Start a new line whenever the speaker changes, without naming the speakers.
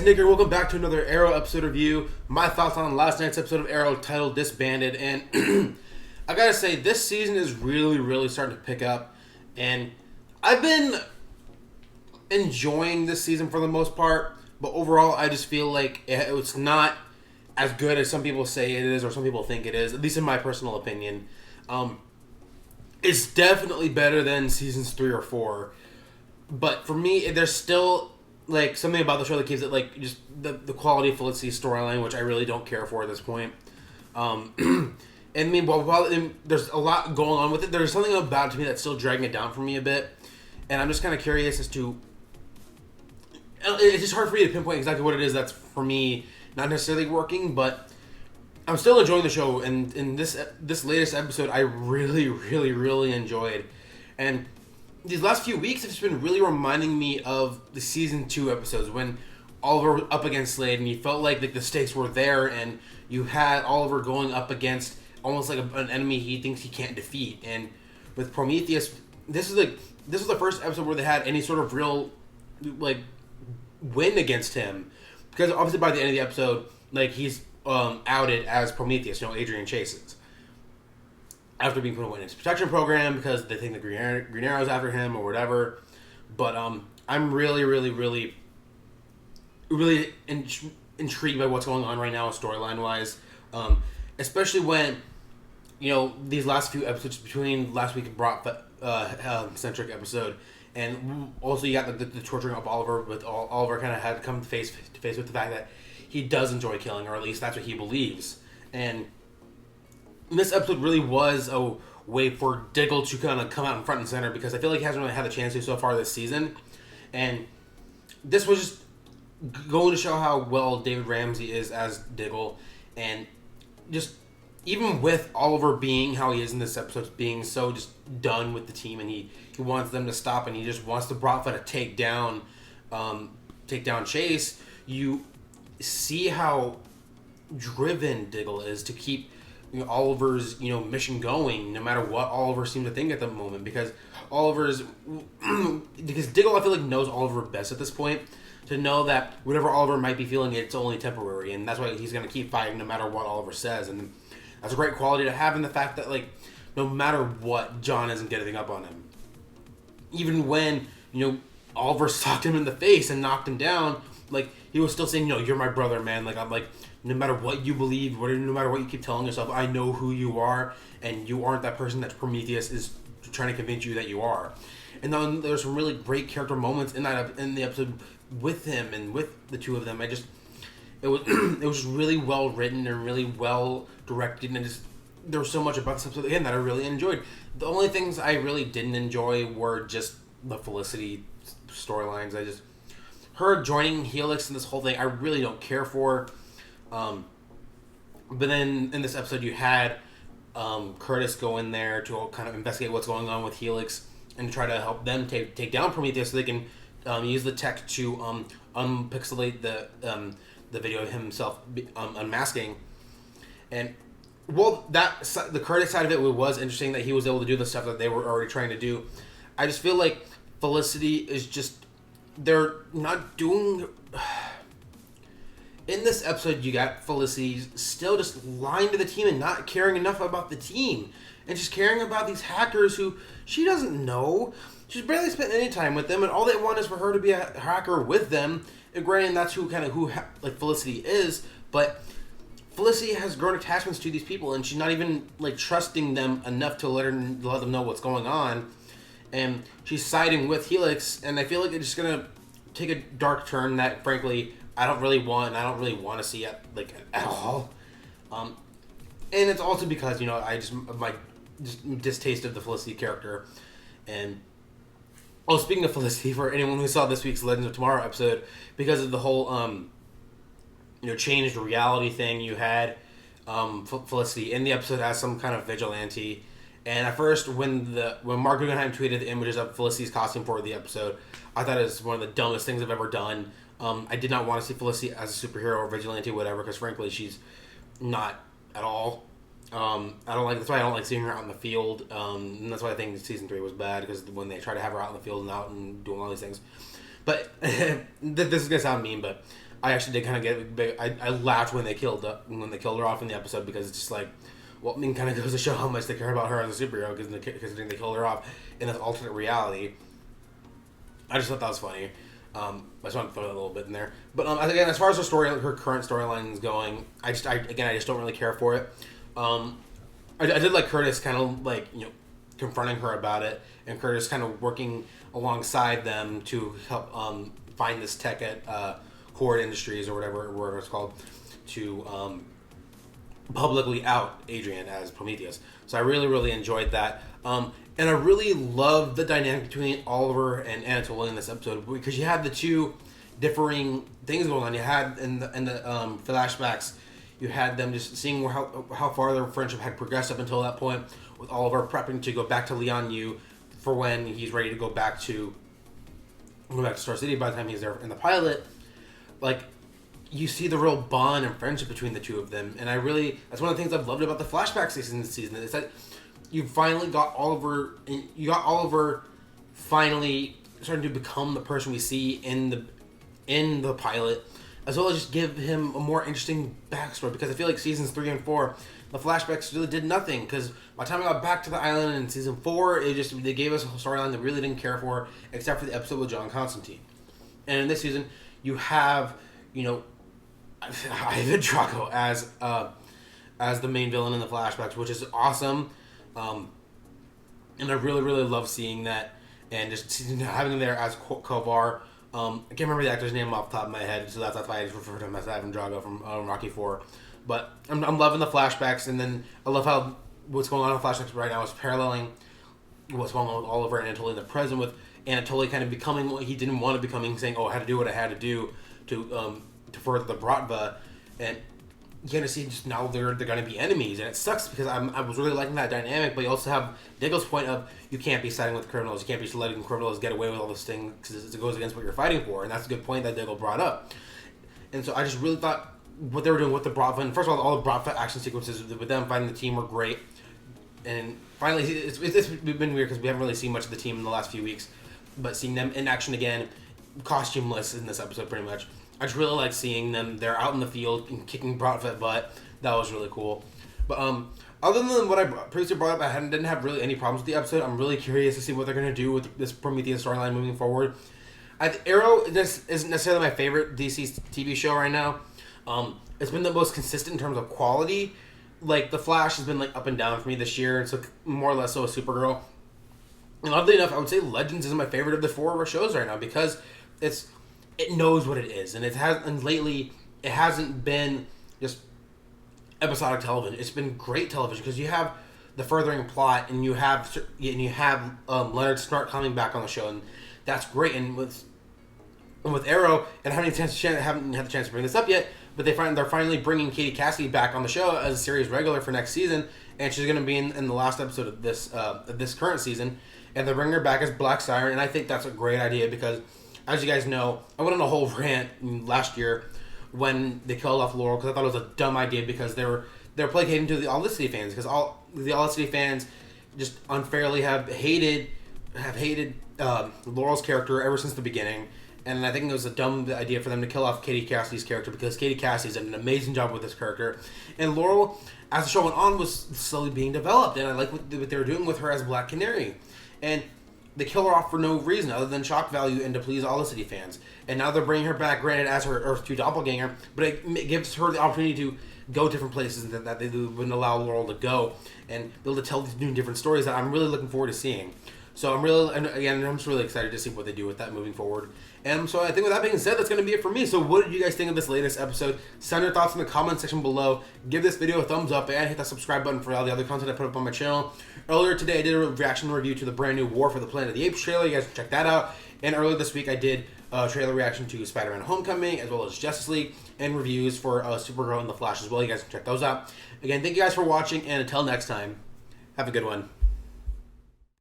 Nick here. Welcome back to another Arrow episode review. My thoughts on last night's episode of Arrow titled Disbanded. And I gotta say, this season is really starting to pick up. And I've been enjoying this season for the most part. But overall, I just feel like it's not as good as some people say it is or some people think it is. At least in my personal opinion. It's definitely better than seasons 3 or 4. But for me, there's still like something about the show that keeps it like just the quality of Felicity's storyline, which I really don't care for at this point. And I mean, while there's a lot going on with it, there's something about it to me that's still dragging it down for me a bit. And I'm just kind of curious as to. It's just hard for me to pinpoint exactly what it is that's for me not necessarily working, but I'm still enjoying the show. And in this latest episode, I really enjoyed. And these last few weeks have just been really reminding me of the season 2 episodes when Oliver was up against Slade and you felt like the stakes were there and you had Oliver going up against almost like an enemy he thinks he can't defeat. And with Prometheus, this was the first episode where they had any sort of real like win against him, because obviously by the end of the episode, like he's outed as Prometheus, Adrian Chase's, after being put in a witness protection program because they think the Green Arrow's after him or whatever. But I'm really intrigued by what's going on right now storyline wise, especially when these last few episodes between last week and Bratva centric episode, and also you got the torturing of Oliver, with Oliver kind of had to come face to face with the fact that he does enjoy killing, or at least that's what he believes. And this episode really was a way for Diggle to kind of come out in front and center, because I feel like he hasn't really had the chance to so far this season. And this was just going to show how well David Ramsey is as Diggle. And just even with Oliver being how he is in this episode, being so just done with the team, and he wants them to stop, and he just wants the Bratva to take down Chase, you see how driven Diggle is to keep Oliver's mission going, no matter what Oliver seemed to think at the moment, because Diggle, I feel like, knows Oliver best at this point, to know that whatever Oliver might be feeling, it's only temporary, and that's why he's going to keep fighting no matter what Oliver says. And that's a great quality to have, in the fact that, like, no matter what, John isn't getting up on him. Even when, Oliver socked him in the face and knocked him down, like, he was still saying, you're my brother, man. Like, I'm like, no matter what you believe, no matter what you keep telling yourself, I know who you are, and you aren't that person that Prometheus is trying to convince you that you are. And then there's some really great character moments in the episode with him and with the two of them. It was really well written and really well directed, and there was so much about this episode again that I really enjoyed. The only things I really didn't enjoy were just the Felicity storylines. Her joining Helix and this whole thing, I really don't care for. But then in this episode, you had Curtis go in there to kind of investigate what's going on with Helix and try to help them take down Prometheus, so they can use the tech to unpixelate the video of himself unmasking. And well, the Curtis side of it was interesting, that he was able to do the stuff that they were already trying to do. I just feel like Felicity is just, they're not doing. In this episode, you got Felicity still just lying to the team and not caring enough about the team, and just caring about these hackers who she doesn't know. She's barely spent any time with them, and all they want is for her to be a hacker with them. And granted, that's who Felicity is, but Felicity has grown attachments to these people, and she's not even like trusting them enough to let them know what's going on. And she's siding with Helix, and I feel like it's just gonna take a dark turn that, frankly, I don't really want to see at all. And it's also because my distaste of the Felicity character. And speaking of Felicity, for anyone who saw this week's Legends of Tomorrow episode, because of the whole changed reality thing, you had Felicity in the episode as some kind of vigilante. And at first, when Mark Guggenheim tweeted the images of Felicity's costume for the episode, I thought it was one of the dumbest things I've ever done. I did not want to see Felicity as a superhero or vigilante, whatever, because frankly, she's not at all. That's why I don't like seeing her out in the field. And that's why I think season 3 was bad, because when they try to have her out in the field and out and doing all these things. But this is gonna sound mean, but I actually did kind of get big. I laughed when they killed her off in the episode, because it's just like, well, I mean, kind of goes to show how much they care about her as a superhero, because they killed her off in this alternate reality. I just thought that was funny. I just want to throw that a little bit in there. But again, as far as her current storyline is going, I just don't really care for it. I did like Curtis kind of like, confronting her about it, and Curtis kind of working alongside them to help find this tech at Horde Industries or whatever it's called, to publicly out Adrian as Prometheus. So I really, really enjoyed that. And I really love the dynamic between Oliver and Anatoly in this episode, because you had the two differing things going on. You had in the flashbacks, you had them just seeing how far their friendship had progressed up until that point, with Oliver prepping to go back to Lian for when he's ready to go back to Star City. By the time he's there in the pilot, like, you see the real bond and friendship between the two of them, and that's one of the things I've loved about the flashback season this season, is that you finally got Oliver. You got Oliver finally starting to become the person we see in the pilot, as well as just give him a more interesting backstory. Because I feel like seasons 3 and 4, the flashbacks really did nothing. Because by the time we got back to the island in season 4, they gave us a storyline that we really didn't care for, except for the episode with John Constantine. And in this season, you have Ivan Drago as the main villain in the flashbacks, which is awesome. And I really, really love seeing that, and just having him there as Kovar. I can't remember the actor's name off the top of my head, so that's why I just refer to him as Ivan Drago from Rocky IV. But I'm loving the flashbacks, and then I love how what's going on in the flashbacks right now is paralleling what's going on with Oliver and Anatoly in the present, with Anatoly kind of becoming what he didn't want to becoming, saying, "Oh, I had to do what I had to do to further the Bratva," and you're going to see just now they're going to be enemies, and it sucks, because I was really liking that dynamic. But you also have Diggle's point of, you can't be siding with criminals, you can't be letting criminals get away with all this thing, because it goes against what you're fighting for, and that's a good point that Diggle brought up. And so I just really thought what they were doing with the Bratva, and first of all the Bratva action sequences with them fighting the team were great. And finally, it's been weird because we haven't really seen much of the team in the last few weeks, but seeing them in action again, costumeless in this episode pretty much, I just really like seeing them. They're out in the field and kicking Bratva butt. That was really cool. But other than what I previously brought up, I didn't have really any problems with the episode. I'm really curious to see what they're going to do with this Prometheus storyline moving forward. Arrow isn't necessarily my favorite DC TV show right now. It's been the most consistent in terms of quality. Like, The Flash has been like up and down for me this year. It's like more or less so a Supergirl. And oddly enough, I would say Legends is my favorite of the 4 of our shows right now, because it knows what it is, and lately it hasn't been just episodic television. It's been great television, because you have the furthering plot, and you have Leonard Snart coming back on the show, and that's great. And with Arrow, and I haven't had the chance to bring this up yet, but they're finally bringing Katie Cassidy back on the show as a series regular for next season, and she's going to be in the last episode of this current season, and they're bringing her back as Black Siren, and I think that's a great idea, because, as you guys know, I went on a whole rant last year when they killed off Laurel, because I thought it was a dumb idea, because they're placating to the Olicity fans, because all the Olicity fans just unfairly have hated Laurel's character ever since the beginning, and I think it was a dumb idea for them to kill off Katie Cassidy's character, because Katie Cassidy's done an amazing job with this character, and Laurel, as the show went on, was slowly being developed, and I like what they were doing with her as Black Canary, and they kill her off for no reason other than shock value and to please all the City fans. And now they're bringing her back, granted, as her Earth 2 doppelganger, but it gives her the opportunity to go different places that they wouldn't allow Laurel to go, and be able to tell these new different stories that I'm really looking forward to seeing. So I'm just really excited to see what they do with that moving forward. And so I think with that being said, that's going to be it for me. So what did you guys think of this latest episode? Send your thoughts in the comment section below. Give this video a thumbs up and hit that subscribe button for all the other content I put up on my channel. Earlier today, I did a reaction review to the brand new War for the Planet of the Apes trailer. You guys can check that out. And earlier this week, I did a trailer reaction to Spider-Man Homecoming, as well as Justice League, and reviews for Supergirl and The Flash as well. You guys can check those out. Again, thank you guys for watching, and until next time, have a good one.